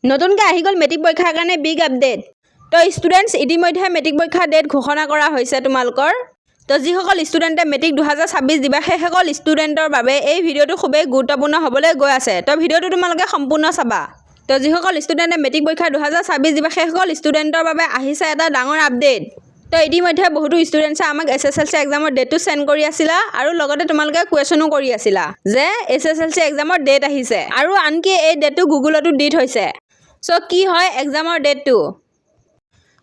নতুনকৈ আহি গ'ল মেট্ৰিক পৰীক্ষাৰ কাৰণে বিগ আপডেট। তো ষ্টুডেণ্টছ ইতিমধ্যে মেট্ৰিক পৰীক্ষাৰ ডেট ঘোষণা কৰা হৈছে তোমালোকৰ। তো যিসকল ষ্টুডেণ্টে মেট্ৰিক 2026 দিবা সেইসকল ষ্টুডেণ্টৰ বাবে এই ভিডিঅ'টো খুবেই গুৰুত্বপূৰ্ণ হ'বলৈ গৈ আছে। তো ভিডিঅ'টো তোমালোকে সম্পূৰ্ণ চাবা। তো যিসকল ষ্টুডেণ্টে মেট্ৰিক পৰীক্ষা 2026 দিবা সেইসকল ষ্টুডেণ্টৰ বাবে আহিছে এটা ডাঙৰ আপডেট। তো ইতিমধ্যে বহুতো ষ্টুডেণ্টছে আমাক SSLC এক্সামৰ ডেটটো চেণ্ড কৰি আছিলা আৰু লগতে তোমালোকে কুৱেশ্যনো কৰি আছিলা যে SSLC এক্সামৰ ডেট আহিছে আৰু আনকি এই ডেটটো গুগলতো দি থৈছে। চ' কি হয় এক্সামৰ ডেটটো।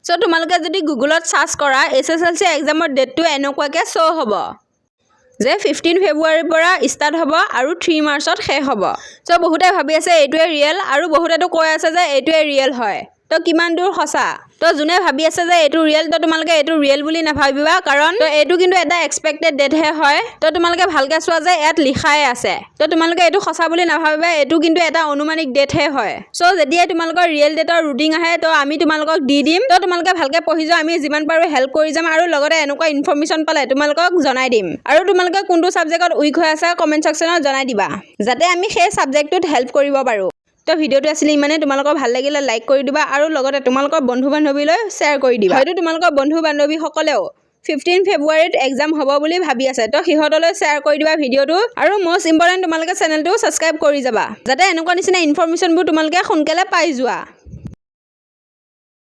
চ' তোমালোকে যদি গুগলত চাৰ্চ কৰা SSLC এক্সামৰ ডেটটো এনেকুৱাকৈ শ্ব' হ'ব যে 15 ফেব্ৰুৱাৰীৰ পৰা ষ্টাৰ্ট হ'ব আৰু 3 মাৰ্চত শেষ হ'ব। চ' বহুতে ভাবি আছে এইটোৱে ৰিয়েল আৰু বহুতেতো কৈ আছে যে এইটোৱে ৰিয়েল হয়। তো কিমান দূৰ সঁচা। তো যোনে ভাবি আছে যে এইটো ৰিয়েল তো তোমালোকে এইটো ৰিয়েল বুলি নাভাবিবা কাৰণ তো এইটো কিন্তু এটা এক্সপেক্টেড ডেটহে হয়। তো তোমালোকে ভালকৈ চোৱা যে ইয়াত লিখাই আছে। তো তোমালোকে এইটো সঁচা বুলি নাভাবিবা, এইটো কিন্তু এটা অনুমানিক ডেটহে হয়। চ' যেতিয়াই তোমালোকৰ ৰিয়েল ডেটৰ ৰুটিং আহে তো আমি তোমালোকক দি দিম। তো তোমালোকে ভালকৈ পঢ়ি যোৱা, আমি যিমান পাৰোঁ হেল্প কৰি যাম আৰু লগতে এনেকুৱা ইনফৰমেশ্যন পালে তোমালোকক জনাই দিম। আৰু তোমালোকে কোনটো ছাবজেক্টত উইক হৈ আছে কমেণ্ট ছেকশ্যনত জনাই দিবা যাতে আমি সেই ছাবজেক্টটোত হেল্প কৰিব পাৰোঁ। তো ভিডিঅ'টো আছিলে ইমানে, তোমালোকৰ ভাল লাগিলে লাইক কৰি দিবা আৰু লগতে তোমালোকৰ বন্ধু বান্ধৱীলৈ শ্বেয়াৰ কৰি দিবা। হয়তো তোমালোকৰ বন্ধু বান্ধৱীসকলেও 15 ফেব্ৰুৱাৰীত এক্সাম হ'ব বুলি ভাবি আছে। তো সিহঁতলৈ শ্বেয়াৰ কৰি দিবা ভিডিঅ'টো আৰু মষ্ট ইম্পৰ্টেণ্ট তোমালোকে চেনেলটো ছাবস্ক্ৰাইব কৰি যাবা যাতে এনেকুৱা নিচিনা ইনফৰমেশ্যনবোৰ তোমালোকে সোনকালে পাই যোৱা।